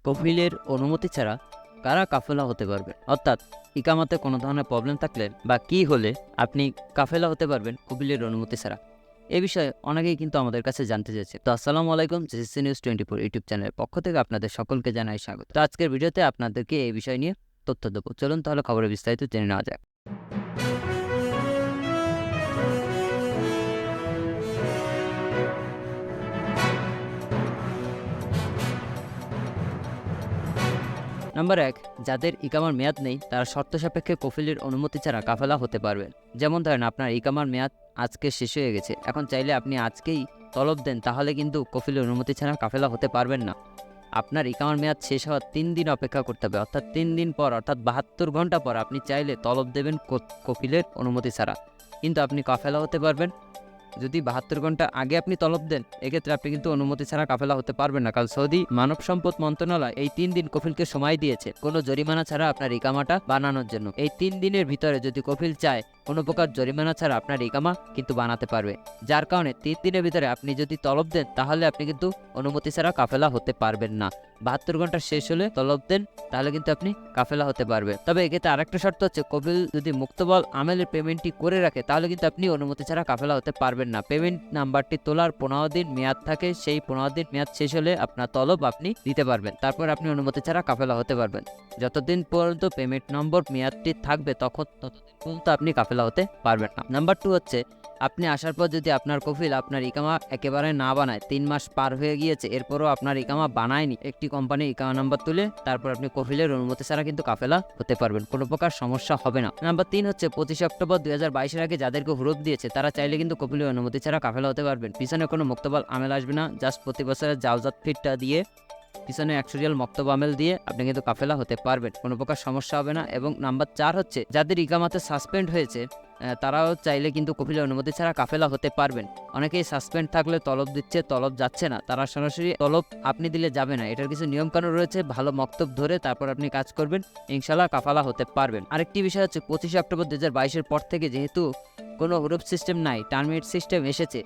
কফিলের অনুমতি ছাড়া কারা কাফেলা হতে পারবে, অর্থাৎ ইকামাতে কোনো ধরনের প্রবলেম থাকলে বা কি হলে আপনি কাফেলা হতে পারবেন কফিলের অনুমতি ছাড়া। এ বিষয়ে অনেকেই কিন্তু আমাদের কাছে জানতে চাইছে। তো আসসালামু আলাইকুম, জিসিসি নিউজ 24 ইউটিউব চ্যানেলের পক্ষ থেকে আপনাদের সকলকে জানাই স্বাগত। তো আজকের ভিডিওতে আপনাদেরকে এই বিষয় নিয়ে তথ্য দেবো। চলুন তাহলে খবরের বিস্তারিত জেনে নেওয়া যাক। নাম্বার 1, যাদের ইকামার মেয়াদ নেই তারা শর্ত সাপেক্ষে কফিলের অনুমতি ছাড়া কাফেলা হতে পারবেন। যেমন ধরেন আপনার ইকামার মেয়াদ আজকে শেষ হয়ে গেছে, এখন চাইলে আপনি আজকেই তলব দেন, তাহলে কিন্তু কফিলের অনুমতি ছাড়া কাফেলা হতে পারবেন না। আপনার ইকামার মেয়াদ শেষ হওয়ার 3 দিন অপেক্ষা করতে হবে, অর্থাৎ 3 দিন পর অর্থাৎ 72 ঘন্টা পর আপনি চাইলে তলব দেবেন কফিলের অনুমতি ছাড়া, কিন্তু আপনি কাফেলা হতে পারবেন। যদি 72 ঘন্টা আগে আপনি তলব দেন, এক্ষেত্রে আপনি কিন্তু অনুমতি ছাড়া কাফেলা হতে পারবেন না, কারণ সৌদি মানব সম্পদ মন্ত্রণালয় এই 3 দিন কফিলকে সময় দিয়েছে কোনো জরিমানা ছাড়া আপনার ইকামাটা বানানোর জন্য। এই 3 দিনের ভিতরে যদি কফিল চায় কোনো প্রকার জরিমানা ছাড়া আপনার ইকামা কিন্তু বানাতে পারবে, যার কারণে 3 দিনের ভিতরে আপনি যদি তলব দেন তাহলে আপনি কিন্তু অনুমতি ছাড়া কাফেলা হতে পারবেন না। 72 ঘন্টা শেষ হলে তলব দেন, তাহলে কিন্তু আপনি কাফেলা হতে পারবে। তবে এক্ষেত্রে আরেকটা শর্ত হচ্ছে, কফিল যদি মুক্তবল আমেলের পেমেন্টটি করে রাখে তাহলে কিন্তু আপনি অনুমতি ছাড়া কাফেলা হতে পারবেন না। পেমেন্ট নাম্বারটি তোলার 15 দিন মেয়াদ থাকে, সেই 15 দিন মেয়াদ শেষ হলে আপনার তলব আপনি দিতে পারবেন, তারপর আপনি অনুমতি ছাড়া কাফেলা হতে পারবেন। যতদিন পর্যন্ত পেমেন্ট নম্বর মেয়াদটি থাকবে ততদিন পর্যন্ত আপনি কাফেলা হতে পারবেন না। নাম্বার 2 হচ্ছে, আপনি আসার পর যদি আপনার কফিল আপনার ইকামা একেবারে না বানায়, 3 মাস পার হয়ে গিয়েছে এরপরও আপনার ইকামা বানায়নি, একটি কোম্পানির ইকামা নাম্বার তুলে তারপর আপনি কফিলের অনুমতি ছাড়া কিন্তু কাফেলা হতে পারবেন, কোনো প্রকার সমস্যা হবে না। নাম্বার 3 হচ্ছে, 25 অক্টোবর 2022 আগে যাদেরকে হুরুপ দিয়েছে তারা চাইলে কিন্তু কফিলের অনুমতি ছাড়া কাফেলা হতে পারবেন। পিছনে কোনো মুক্তবল আমেল আসবে না, জাস্ট প্রতি বছরের জাওজাত ফিটটা দিয়ে পিছনে 100 রিয়াল মক্তব আমেল দিয়ে আপনি কিন্তু কাফেলা হতে পারবেন, কোনো প্রকার সমস্যা হবে না। এবং নাম্বার 4 হচ্ছে, যাদের ইকামাতে সাসপেন্ড হয়েছে তারাও চাইলে কিন্তু কফিলের অনুমতি ছাড়া কাফেলা হতে পারবেন। অনেকেই সাসপেন্ড থাকলে তলব দিচ্ছে, তলব যাচ্ছে না, তারা সরাসরি তলব আপনি দিলে যাবে না, এটার কিছু নিয়মকানুন রয়েছে, ভালো মক্তব ধরে তারপর আপনি কাজ করবেন, ইনশাল্লাহ কাফালা হতে পারবেন। আরেকটি বিষয় হচ্ছে, 25 অক্টোবর 2022 পর থেকে যেহেতু কোনো হুরুপ সিস্টেম নাই, টার্মিনেট সিস্টেম এসেছে,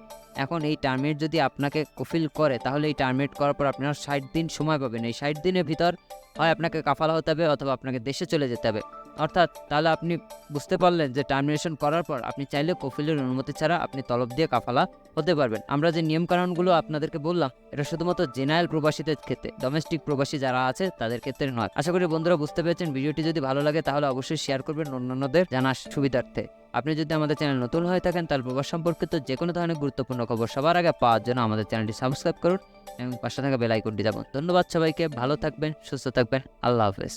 এখন এই টার্মিনেট যদি আপনাকে কফিল করে তাহলে এই টার্মিনেট করার পর আপনার 60 দিন সময় পাবেন। এই 60 দিনের ভিতর হয় আপনাকে কাফালা হতে হবে অথবা আপনাকে দেশে চলে যেতে হবে। অর্থাৎ তাহলে আপনি বুঝতে পারলেন যে টার্মিনেশন করার পর আপনি চাইলে কফিলের অনুমতি ছাড়া আপনি তলব দিয়ে কাফালা হতে পারবেন। আমরা যে নিয়মকানুনগুলো আপনাদেরকে বললাম এটা শুধুমাত্র জেনারেল প্রবাসীদের ক্ষেত্রে, ডোমেস্টিক প্রবাসী যারা আছে তাদের ক্ষেত্রে নয়। আশা করি বন্ধুরা বুঝতে পেরেছেন। ভিডিওটি যদি ভালো লাগে তাহলে অবশ্যই শেয়ার করবেন অন্যান্যদের জানার সুবিধার্থে। আপনি যদি আমাদের চ্যানেল নতুন হয়ে থাকেন তাহলে প্রবাস সম্পর্কিত যে কোনো ধরনের গুরুত্বপূর্ণ খবর সবার আগে পাওয়ার জন্য আমাদের চ্যানেলটি সাবস্ক্রাইব করুন এবং পাশে থাকা বেল আইকনটি দাবুন। ধন্যবাদ সবাইকে, ভালো থাকবেন, সুস্থ থাকবেন, আল্লাহ হাফেজ।